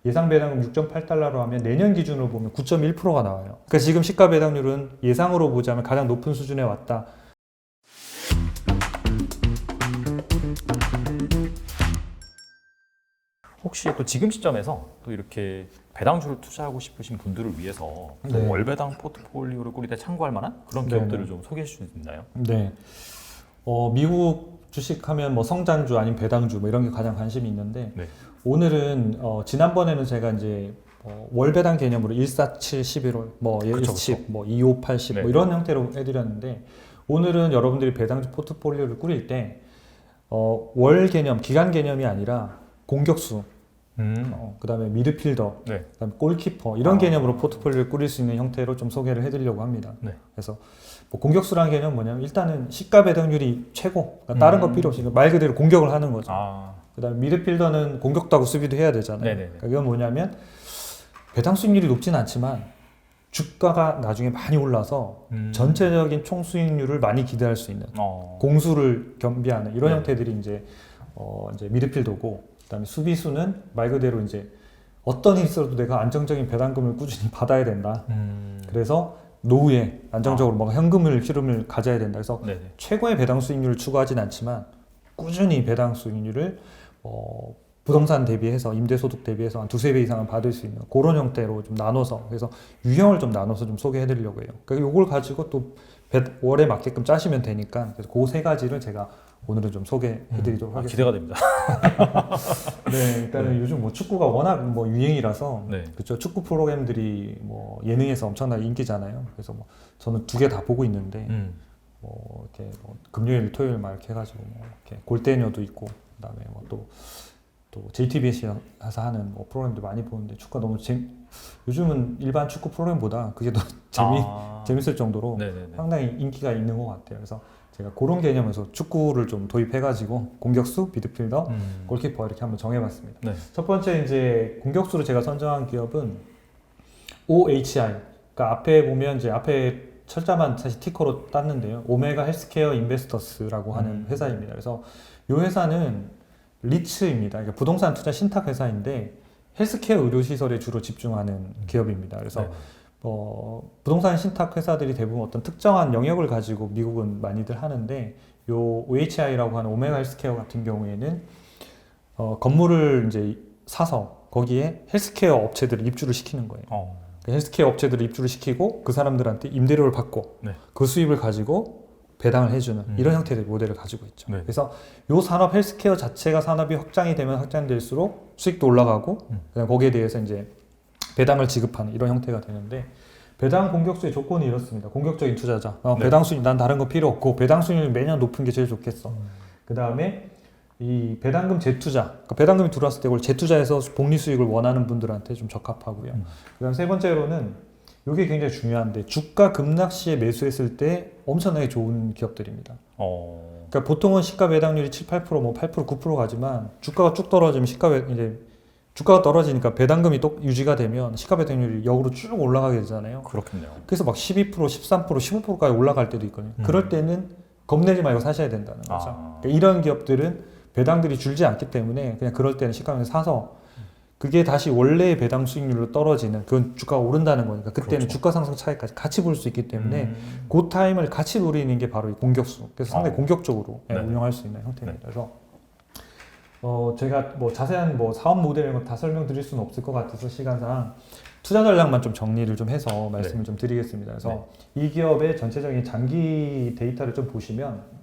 예상 배당금 6.8달러로 하면 내년 기준으로 보면 9.1%가 나와요. 그러니까 지금 시가 배당률은 예상으로 보자면 가장 높은 수준에 왔다. 혹시 또 지금 시점에서 또 이렇게 배당주를 투자하고 싶으신 분들을 위해서 또 네. 월배당 포트폴리오를 꾸릴 때 참고할 만한 그런 기업들을 좀 소개해 주실 수 있나요? 네. 미국 주식하면 뭐 성장주 아니면 배당주 뭐 이런 게 가장 관심이 있는데 네. 오늘은 지난번에는 제가 이제 월배당 개념으로 147, 11월, 뭐 10, 뭐 25, 80, 네. 뭐 이런 형태로 해드렸는데 오늘은 여러분들이 배당주 포트폴리오를 꾸릴 때 월 개념, 기간 개념이 아니라 공격수, 그다음에 미드필더, 네. 그다음에 골키퍼 이런 개념으로 포트폴리오를 꾸릴 수 있는 형태로 좀 소개를 해드리려고 합니다. 네. 그래서 뭐 공격수라는 개념은 뭐냐면 일단은 시가 배당률이 최고, 그러니까 다른 거 필요 없이 말 그대로 공격을 하는 거죠. 그다음에 미드필더는 공격도 하고 수비도 해야 되잖아요. 그러니까 이건 뭐냐면 배당 수익률이 높지는 않지만 주가가 나중에 많이 올라서 전체적인 총 수익률을 많이 기대할 수 있는 공수를 겸비하는 이런 형태들이 이제 미드필더고, 그다음에 수비수는 말 그대로 이제 어떤 일이 있어도 내가 안정적인 배당금을 꾸준히 받아야 된다. 그래서 노후에 안정적으로 뭔가 현금을 흐름을 가져야 된다. 그래서 최고의 배당 수익률을 추구하진 않지만 꾸준히 배당 수익률을 부동산 대비해서 임대소득 대비해서 한 두세 배 이상은 받을 수 있는 그런 형태로 좀 나눠서, 그래서 유형을 좀 나눠서 좀 소개해 드리려고 해요. 그러니까 이걸 가지고 또 월에 맞게끔 짜시면 되니까, 그래서 그 세 가지를 제가 오늘은 좀 소개해 드리도록 하겠습니다. 기대가 됩니다. 네, 일단은 요즘 뭐 축구가 워낙 뭐 유행이라서 그렇죠. 축구 프로그램들이 뭐 예능에서 엄청나게 인기잖아요. 그래서 뭐 저는 두 개 다 보고 있는데 뭐 이렇게 뭐 금요일, 토요일 막 이렇게 해가지고 뭐 이렇게 골대녀도 있고, 그다음에 뭐 또 JTBC에서 하는 뭐 프로그램도 많이 보는데 축구가 너무 요즘은 일반 축구 프로그램보다 그게 더 재밌을 정도로 상당히 인기가 있는 것 같아요. 그래서 제가 그런 개념에서 축구를 좀 도입해가지고 공격수, 미드필더, 골키퍼 이렇게 한번 정해봤습니다. 첫 번째 이제 공격수로 제가 선정한 기업은 OHI. 그러니까 앞에 보면 이제 앞에 철자만 사실 티커로 땄는데요. 오메가 헬스케어 인베스터스라고 하는 회사입니다. 그래서 이 회사는 리츠입니다. 그러니까 부동산 투자 신탁 회사인데 헬스케어 의료시설에 주로 집중하는 기업입니다. 그래서 부동산 신탁 회사들이 대부분 어떤 특정한 영역을 가지고 미국은 많이들 하는데, 요 OHI라고 하는 오메가 헬스케어 같은 경우에는 건물을 이제 사서 거기에 헬스케어 업체들을 입주를 시키는 거예요. 헬스케어 업체들을 입주를 시키고 그 사람들한테 임대료를 받고 그 수입을 가지고 배당을 해주는 이런 형태의 모델을 가지고 있죠. 그래서 요 산업 헬스케어 자체가 산업이 확장이 되면 확장될수록 수익도 올라가고 그다음에 거기에 대해서 이제 배당을 지급하는 이런 형태가 되는데, 배당 공격수의 조건이 이렇습니다. 공격적인 투자자. 배당 수익 난 다른 거 필요 없고 배당 수익률이 매년 높은 게 제일 좋겠어. 그 다음에 이 배당금 재투자. 그러니까 배당금이 들어왔을 때 그걸 재투자해서 복리 수익을 원하는 분들한테 좀 적합하고요. 그다음 세 번째로는 이게 굉장히 중요한데 주가 급락 시에 매수했을 때 엄청나게 좋은 기업들입니다. 그러니까 보통은 시가 배당률이 7, 8%, 뭐 8%, 9% 가지만 주가가 쭉 떨어지면 주가가 떨어지니까 배당금이 또 유지가 되면 시가 배당률이 역으로 쭉 올라가게 되잖아요. 그렇겠네요. 그래서 막 12%, 13%, 15%까지 올라갈 때도 있거든요. 그럴 때는 겁내지 말고 사셔야 된다는 거죠. 그러니까 이런 기업들은 배당들이 줄지 않기 때문에 그냥 그럴 때는 시가를 사서 그게 다시 원래의 배당 수익률로 떨어지는, 그건 주가가 오른다는 거니까 그때는 주가 상승 차이까지 같이 볼 수 있기 때문에 그 타임을 같이 노리는 게 바로 이 공격수. 그래서 상당히 공격적으로 운영할 수 있는 형태입니다. 그래서 제가 뭐 자세한 뭐 사업 모델 이런 거 다 설명드릴 수는 없을 것 같아서 시간상 투자 전략만 좀 정리를 좀 해서 말씀을 좀 드리겠습니다. 그래서 이 기업의 전체적인 장기 데이터를 좀 보시면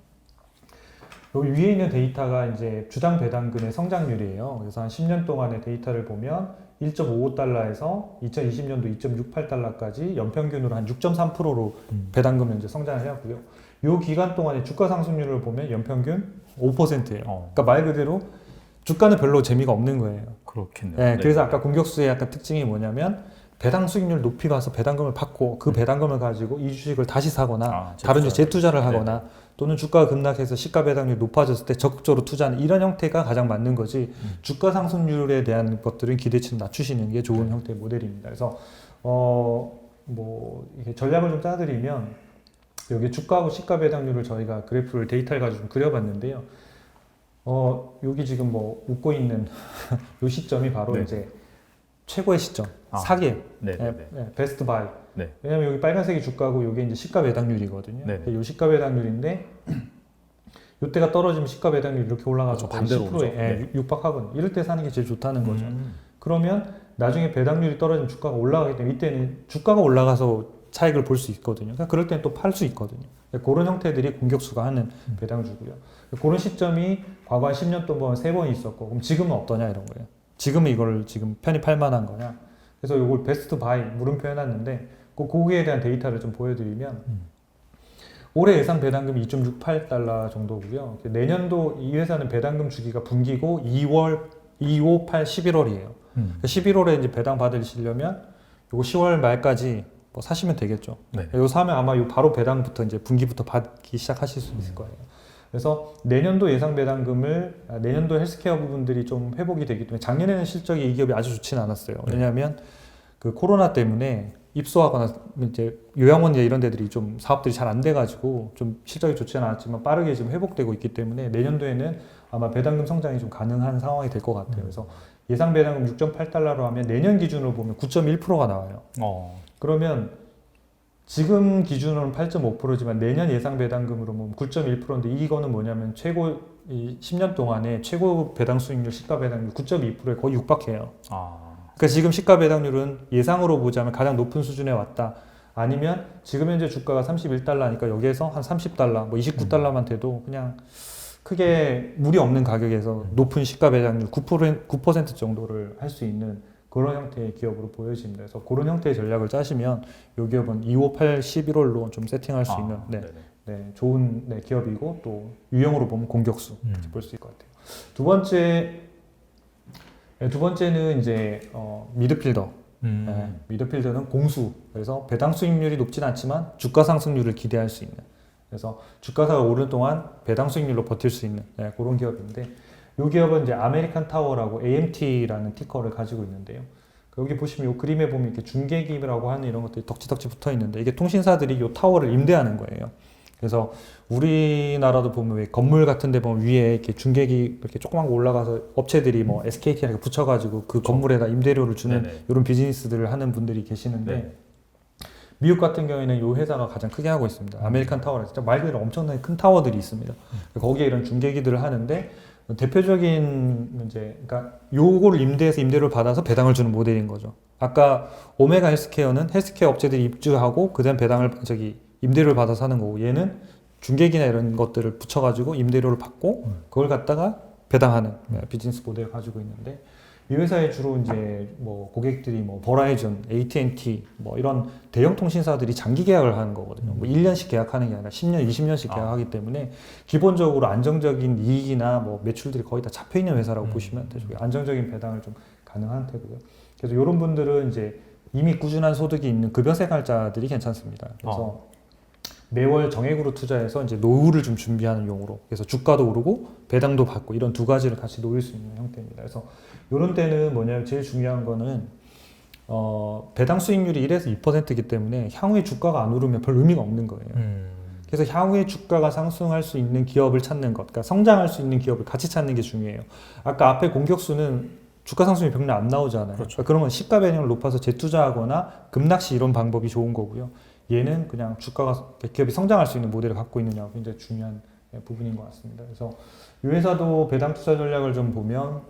여기 위에 있는 데이터가 이제 주당 배당금의 성장률이에요. 그래서 한 10년 동안의 데이터를 보면 1.55달러에서 2020년도 2.68달러까지 연평균으로 한 6.3%로 배당금 현재 성장을 해왔고요. 이 기간 동안의 주가 상승률을 보면 연평균 5%예요. 그러니까 말 그대로 주가는 별로 재미가 없는 거예요. 그렇겠네요. 네, 그래서 아까 공격수의 약간 특징이 뭐냐면 배당 수익률 높이 봐서 배당금을 받고 그 배당금을 가지고 이 주식을 다시 사거나 다른 주식 재투자를 하거나 또는 주가가 급락해서 시가 배당률이 높아졌을 때 적극적으로 투자하는 이런 형태가 가장 맞는 거지, 주가 상승률에 대한 것들은 기대치를 낮추시는 게 좋은 형태의 모델입니다. 그래서 뭐 이렇게 전략을 좀 짜드리면 여기 주가하고 시가 배당률을 저희가 그래프를 데이터를 가지고 좀 그려봤는데요. 여기 지금 뭐 웃고 있는 이 시점이 바로 이제 최고의 시점, 사기, 베스트 바이. 네. 왜냐면 여기 빨간색이 주가고 이게 이제 시가 배당률이거든요. 이 시가 배당률인데 이때가 떨어지면 시가 배당률이 이렇게 올라가서 반대로 10%에 육박하거든요. 이럴 때 사는 게 제일 좋다는 거죠. 그러면 나중에 배당률이 떨어지면 주가가 올라가기 때문에 이때는 주가가 올라가서 차익을 볼 수 있거든요. 그러니까 그럴 때는 또 팔 수 있거든요. 그런 형태들이 공격수가 하는 배당주고요. 그런 시점이 과거 한 10년 동안 3번 있었고, 그럼 지금은 어떠냐 이런 거예요. 지금은 이걸 지금 편입할 만한 거냐. 그래서 이걸 베스트 바이 물음표 해놨는데 거기에 대한 데이터를 좀 보여드리면 올해 예상 배당금이 2.68달러 정도고요. 내년도 이 회사는 배당금 주기가 분기고 2월, 2, 5, 8, 11월이에요. 11월에 이제 배당 받으시려면 요거 10월 말까지 뭐 사시면 되겠죠. 요 사면 아마 요 바로 배당부터 이제 분기부터 받기 시작하실 수 있을 거예요. 그래서 내년도 예상 배당금을 내년도 헬스케어 부분들이 좀 회복이 되기 때문에 작년에는 실적이 이 기업이 아주 좋지는 않았어요. 왜냐하면 그 코로나 때문에 입소하거나 이제 요양원 이런 데들이 좀 사업들이 잘 안 돼가지고 좀 실적이 좋지는 않았지만 빠르게 지금 회복되고 있기 때문에 내년도에는 아마 배당금 성장이 좀 가능한 상황이 될 것 같아요. 그래서 예상 배당금 6.8달러로 하면 내년 기준으로 보면 9.1%가 나와요. 그러면 지금 기준으로는 8.5%지만 내년 예상 배당금으로 보면 9.1%인데 이거는 뭐냐면 최고 이 10년 동안에 최고 배당 수익률 시가 배당률 9.2%에 거의 육박해요. 그러니까 지금 시가 배당률은 예상으로 보자면 가장 높은 수준에 왔다. 아니면 지금 현재 주가가 31달러니까 여기에서 한 30달러, 뭐 29달러만 돼도 그냥 크게 무리 없는 가격에서 높은 시가 배당률 9% 정도를 할 수 있는 그런 형태의 기업으로 보여집니다. 그래서 그런 형태의 전략을 짜시면 이 기업은 2, 5, 8, 11월로 좀 세팅할 수 있는 좋은 기업이고 또 유형으로 보면 공격수 볼 수 있을 것 같아요. 두 번째는 이제 미드필더. 미드필더는 공수. 그래서 배당 수익률이 높진 않지만 주가 상승률을 기대할 수 있는. 그래서 주가가 오르는 동안 배당 수익률로 버틸 수 있는 그런 기업인데 이 기업은 이제 아메리칸 타워라고 AMT라는 티커를 가지고 있는데요. 여기 보시면 이 그림에 보면 이렇게 중계기라고 하는 이런 것들이 덕지덕지 붙어 있는데 이게 통신사들이 이 타워를 임대하는 거예요. 그래서 우리나라도 보면 왜 건물 같은 데 보면 위에 이렇게 중계기 이렇게 조그만 거 올라가서 업체들이 뭐 SKT 이렇게 붙여가지고 그 건물에다 임대료를 주는 이런 비즈니스들을 하는 분들이 계시는데 미국 같은 경우에는 이 회사가 가장 크게 하고 있습니다. 아메리칸 타워라 진짜 말 그대로 엄청나게 큰 타워들이 있습니다. 거기에 이런 중계기들을 하는데 대표적인 이제 그러니까 요거를 임대해서 임대료를 받아서 배당을 주는 모델인 거죠. 아까 오메가 헬스케어는 헬스케어 업체들이 입주하고 그다음 배당을 임대료를 받아서 하는 거고 얘는 중계기나 이런 것들을 붙여가지고 임대료를 받고 그걸 갖다가 배당하는 비즈니스 모델을 가지고 있는데 이 회사에 주로 이제 뭐 고객들이 뭐 버라이즌, AT&T 뭐 이런 대형 통신사들이 장기 계약을 하는 거거든요. 뭐 1년씩 계약하는 게 아니라 10년, 20년씩 계약하기 때문에 기본적으로 안정적인 이익이나 뭐 매출들이 거의 다 잡혀 있는 회사라고 보시면 되죠. 안정적인 배당을 좀 가능한 태고요. 그래서 이런 분들은 이제 이미 꾸준한 소득이 있는 급여 생활자들이 괜찮습니다. 그래서 매월 정액으로 투자해서 이제 노후를 좀 준비하는 용으로 그래서 주가도 오르고 배당도 받고 이런 두 가지를 같이 놓을 수 있는 형태입니다. 그래서 이런 때는 뭐냐면 제일 중요한 거는 배당 수익률이 1에서 2%이기 때문에 향후에 주가가 안 오르면 별 의미가 없는 거예요. 그래서 향후에 주가가 상승할 수 있는 기업을 찾는 것, 그러니까 성장할 수 있는 기업을 같이 찾는 게 중요해요. 아까 앞에 공격수는 주가 상승이 별로 안 나오잖아요. 그렇죠. 그러니까 그런 건 시가 배당을 높아서 재투자하거나 급락시 이런 방법이 좋은 거고요. 얘는 그냥 주가가 기업이 성장할 수 있는 모델을 갖고 있느냐가 굉장히 중요한 부분인 것 같습니다. 그래서 이 회사도 배당 투자 전략을 좀 보면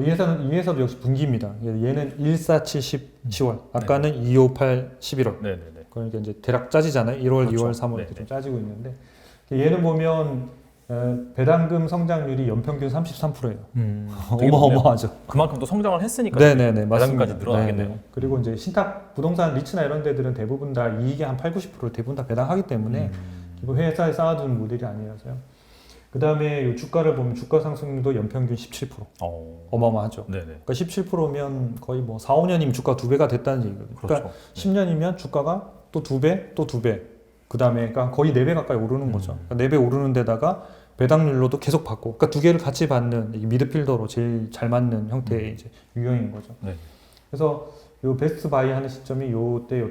이 회사도 역시 분기입니다. 얘는 14, 70, 10월. 아까는 2, 5, 8, 11월. 그러니까 이제 대략 짜지잖아요. 1월, 그렇죠. 2월, 3월 이렇게 좀 짜지고 있는데 얘는 보면 배당금 성장률이 연평균 33%예요. 어마어마하죠. 그만큼 또 성장을 했으니까 네네네, 배당금까지 늘어나겠네요. 네네. 그리고 이제 신탁 부동산 리츠나 이런 데들은 대부분 다 이익의 한 8, 90%를 대부분 다 배당하기 때문에 회사에 쌓아두는 모델이 아니라서요. 그 다음에 이 주가를 보면 주가 상승률도 연평균 17%. 어마어마하죠. 그러니까 17%면 거의 뭐 4, 5년이면 주가 2배가 됐다는 얘기거든요. 그러니까 10년이면 주가가 또 2배, 또 2배. 그 다음에 그러니까 거의 4배 가까이 오르는 거죠. 그러니까 4배 오르는 데다가 배당률로도 계속 받고, 그러니까 두 개를 같이 받는 이 미드필더로 제일 잘 맞는 형태의 이제 유형인 거죠. 그래서 요 베스트 바이 하는 시점이 요때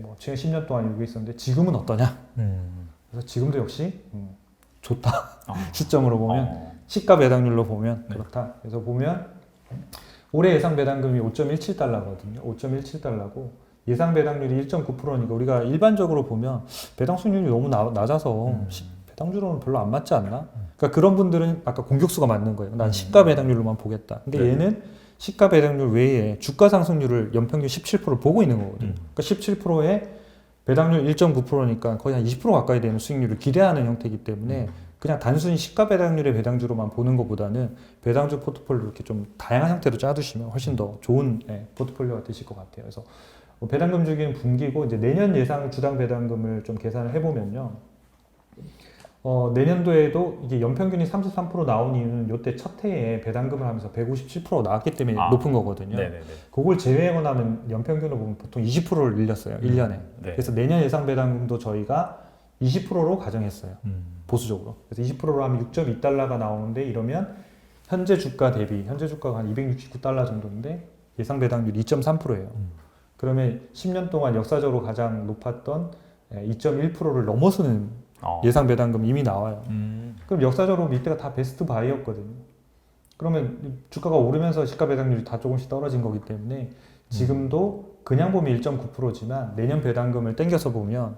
뭐 지금 10년 동안 여기 있었는데 지금은 어떠냐? 그래서 지금도 역시 좋다. 시점으로 보면 시가 배당률로 보면 그렇다. 그래서 보면 올해 예상 배당금이 5.17달러거든요. 5.17달러고 예상 배당률이 1.9%니까 우리가 일반적으로 보면 배당 수익률이 너무 낮아서 배당주로는 별로 안 맞지 않나? 그러니까 그런 분들은 아까 공격수가 맞는 거예요. 난 시가 배당률로만 보겠다. 근데 네. 얘는 시가 배당률 외에 주가 상승률을 연평균 17%를 보고 있는 거거든요. 그러니까 17%에 배당률 1.9%니까 거의 한 20% 가까이 되는 수익률을 기대하는 형태이기 때문에 그냥 단순히 시가 배당률의 배당주로만 보는 것보다는 배당주 포트폴리오를 이렇게 좀 다양한 형태로 짜두시면 훨씬 더 좋은 포트폴리오가 되실 것 같아요. 그래서 배당금 주기는 분기고 이제 내년 예상 주당 배당금을 좀 계산을 해보면요. 내년도에도 이게 연평균이 33% 나온 이유는 이때 첫 해에 배당금을 하면서 157% 나왔기 때문에 높은 거거든요. 네네네. 그걸 제외하고 나면 연평균으로 보면 보통 20%를 늘렸어요. 1년에. 네. 그래서 내년 예상 배당금도 저희가 20%로 가정했어요. 보수적으로. 그래서 20%로 하면 6.2달러가 나오는데 이러면 현재 주가 대비, 현재 주가가 한 269달러 정도인데 예상 배당률이 2.3%예요. 그러면 10년 동안 역사적으로 가장 높았던 2.1%를 넘어서는 예상 배당금 이미 나와요. 그럼 역사적으로 이때가 다 베스트 바이였거든요. 그러면 주가가 오르면서 시가 배당률이 다 조금씩 떨어진 거기 때문에 지금도 그냥 보면 1.9%지만 내년 배당금을 땡겨서 보면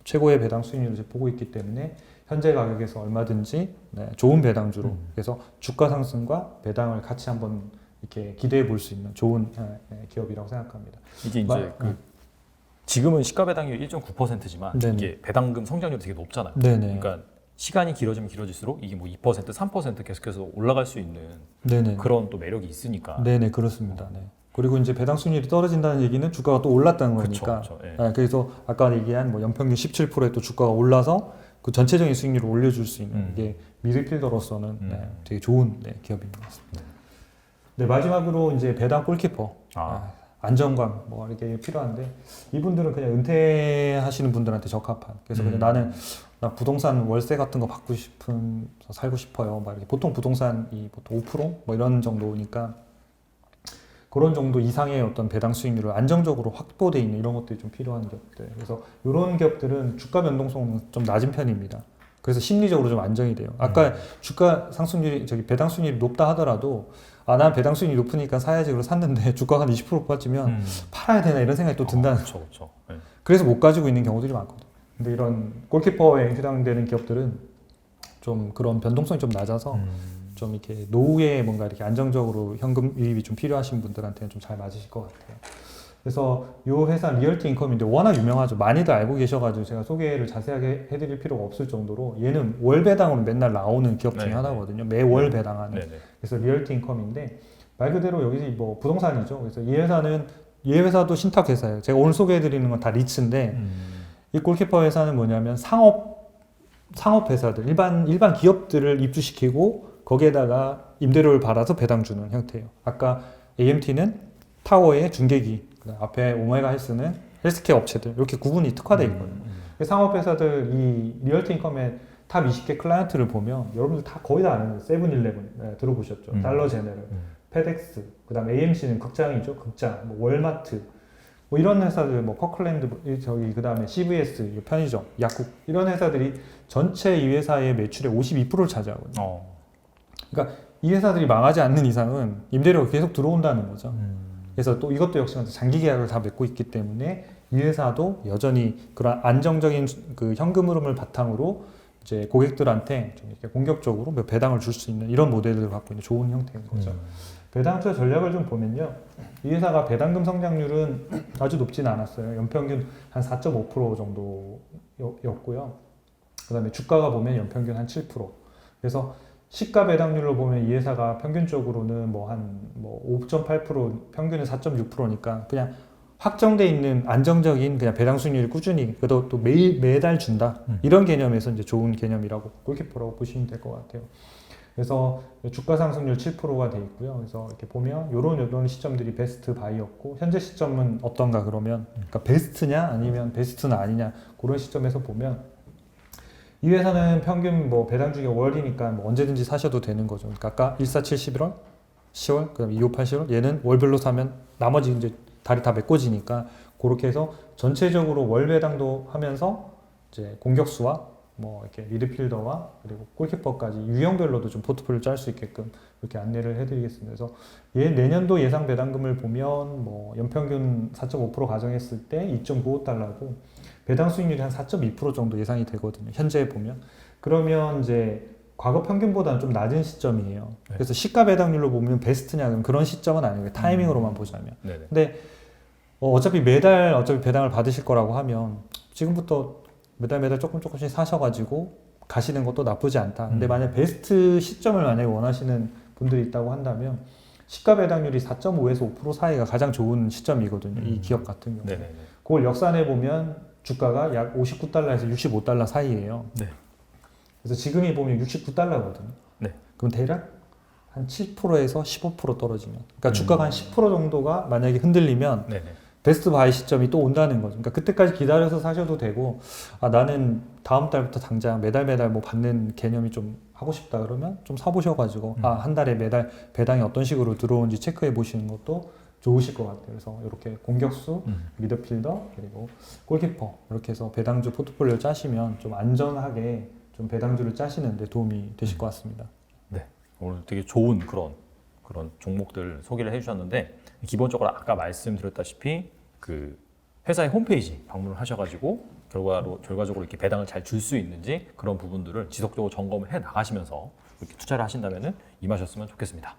최고의 배당 수익률을 보고 있기 때문에 현재 가격에서 얼마든지 좋은 배당주로 그래서 주가 상승과 배당을 같이 한번 이렇게 기대해 볼 수 있는 좋은 기업이라고 생각합니다. 이게 이제 지금은 시가 배당률 1.9%지만 네네. 이게 배당금 성장률이 되게 높잖아요. 네네. 그러니까 시간이 길어지면 길어질수록 이게 뭐 2%, 3% 계속해서 올라갈 수 있는 네네. 그런 또 매력이 있으니까. 네네, 그렇습니다. 네. 그리고 이제 배당 수익률이 떨어진다는 얘기는 주가가 또 올랐다는 거니까. 그쵸, 예. 그래서 아까 얘기한 뭐 연평균 17%에 또 주가가 올라서 그 전체적인 수익률을 올려줄 수 있는 이게 미드필더로서는 되게 좋은 기업인 것 같습니다. 네, 마지막으로 이제 배당 골키퍼. 안정감 뭐 이렇게 필요한데 이분들은 그냥 은퇴하시는 분들한테 적합한. 그래서 그냥 나 부동산 월세 같은 거 받고 싶은 살고 싶어요. 막 이렇게 보통 부동산이 보통 5% 뭐 이런 정도니까 그런 정도 이상의 어떤 배당 수익률을 안정적으로 확보되어 있는 이런 것들이 좀 필요한 기업들. 그래서 이런 기업들은 주가 변동성은 좀 낮은 편입니다. 그래서 심리적으로 좀 안정이 돼요. 아까 주가 상승률이 배당 수익률이 높다 하더라도 난 배당 수익률이 높으니까 사야지 그러고 샀는데 주가가 한 20% 빠지면 팔아야 되나 이런 생각이 또 든다는 거죠. 네. 그래서 못 가지고 있는 경우들이 많거든요. 근데 이런 골키퍼에 해당되는 기업들은 좀 그런 변동성이 좀 낮아서 좀 이렇게 노후에 뭔가 이렇게 안정적으로 현금 유입이 좀 필요하신 분들한테는 좀 잘 맞으실 것 같아요. 그래서 이 회사 리얼티 인컴인데 워낙 유명하죠. 많이들 알고 계셔가지고 제가 소개를 자세하게 해드릴 필요가 없을 정도로 얘는 월 배당으로 맨날 나오는 기업 중에 하나거든요. 매월 배당하는. 그래서 리얼티 인컴인데 말 그대로 여기 뭐 부동산이죠. 그래서 이 회사도 신탁 회사예요. 제가 오늘 소개해드리는 건 다 리츠인데 이 골키퍼 회사는 뭐냐면 상업 회사들 일반 기업들을 입주시키고 거기에다가 임대료를 받아서 배당 주는 형태예요. 아까 AMT는 타워의 중개기, 앞에 오메가 헬스는 헬스케어 업체들 이렇게 구분이 특화되어 있거든요. 상업 회사들 이 리얼티 인컴의 탑 20개 클라이언트를 보면 여러분들 다 거의 다 아는 세븐일레븐 들어보셨죠? 달러 제네럴, 페덱스, 그다음 AMC는 극장이죠, 극장, 뭐 월마트, 뭐 이런 회사들, 뭐 커클랜드, 그다음에 CVS 편의점, 약국 이런 회사들이 전체 이 회사의 매출의 52%를 차지하거든요. 그러니까 이 회사들이 망하지 않는 이상은 임대료가 계속 들어온다는 거죠. 그래서 또 이것도 역시 장기 계약을 다 맺고 있기 때문에 이 회사도 여전히 그런 안정적인 그 현금 흐름을 바탕으로 이제 고객들한테 좀 이렇게 공격적으로 배당을 줄 수 있는 이런 모델을 갖고 있는 좋은 형태인 거죠. 배당 투자 전략을 좀 보면요, 이 회사가 배당금 성장률은 아주 높진 않았어요. 연평균 한 4.5% 정도였고요. 그다음에 주가가 보면 연평균 한 7%. 그래서 시가 배당률로 보면 이 회사가 평균적으로는 한 5.8%, 평균은 4.6%니까 그냥 확정돼 있는 안정적인 그냥 배당 수익률을 꾸준히 그래도 또 매달 준다 이런 개념에서 이제 좋은 개념이라고 골키퍼라고 보시면 될 것 같아요. 그래서 주가 상승률 7%가 돼 있고요. 그래서 이렇게 보면 요런 시점들이 베스트 바이였고 현재 시점은 어떤가 그러면 그러니까 베스트냐 아니면 베스트는 아니냐 그런 시점에서 보면 이 회사는 평균 배당 주기가 월이니까 언제든지 사셔도 되는 거죠. 그러니까 아까 147 11월, 10월, 그다음 258 10월 얘는 월별로 사면 나머지 이제 달이 다 메꿔지니까 그렇게 해서 전체적으로 월 배당도 하면서 이제 공격수와 뭐 이렇게 미드필더와 그리고 골키퍼까지 유형별로도 좀 포트폴리오 짤 수 있게끔 이렇게 안내를 해드리겠습니다. 그래서 내년도 예상 배당금을 보면 뭐 연평균 4.5% 가정했을 때 2.95달러고 배당 수익률이 한 4.2% 정도 예상이 되거든요. 현재 보면 그러면 이제 과거 평균보다는 좀 낮은 시점이에요. 네. 그래서 시가 배당률로 보면 베스트냐 그럼 그런 시점은 아니에요. 타이밍으로만 보자면. 네네. 근데 어차피 매달 배당을 받으실 거라고 하면 지금부터 매달 조금씩 사셔가지고 가시는 것도 나쁘지 않다. 근데 만약 베스트 시점을 만약에 원하시는 분들이 있다고 한다면 시가 배당률이 4.5에서 5% 사이가 가장 좋은 시점이거든요. 이 기업 같은 경우. 네네네. 그걸 역산해 보면 주가가 약 59달러에서 65달러 사이예요. 네. 그래서 지금이 보면 69달러거든요. 네. 그럼 대략 한 7%에서 15% 떨어지면, 그러니까 주가가 한 10% 정도가 만약에 흔들리면 네네. 베스트 바이 시점이 또 온다는 거죠. 그러니까 그때까지 기다려서 사셔도 되고, 나는 다음 달부터 당장 매달 뭐 받는 개념이 좀 하고 싶다 그러면 좀 사보셔가지고 한 달에 매달 배당이 어떤 식으로 들어오는지 체크해 보시는 것도 좋으실 것 같아요. 그래서 이렇게 공격수, 미드필더, 그리고 골키퍼 이렇게 해서 배당주 포트폴리오 짜시면 좀 안전하게 좀 배당주를 짜시는 데 도움이 되실 것 같습니다. 네. 오늘 되게 좋은 그런 종목들 소개를 해주셨는데 기본적으로 아까 말씀드렸다시피 그 회사의 홈페이지 방문을 하셔가지고 결과적으로 이렇게 배당을 잘 줄 수 있는지 그런 부분들을 지속적으로 점검을 해 나가시면서 이렇게 투자를 하신다면은 임하셨으면 좋겠습니다.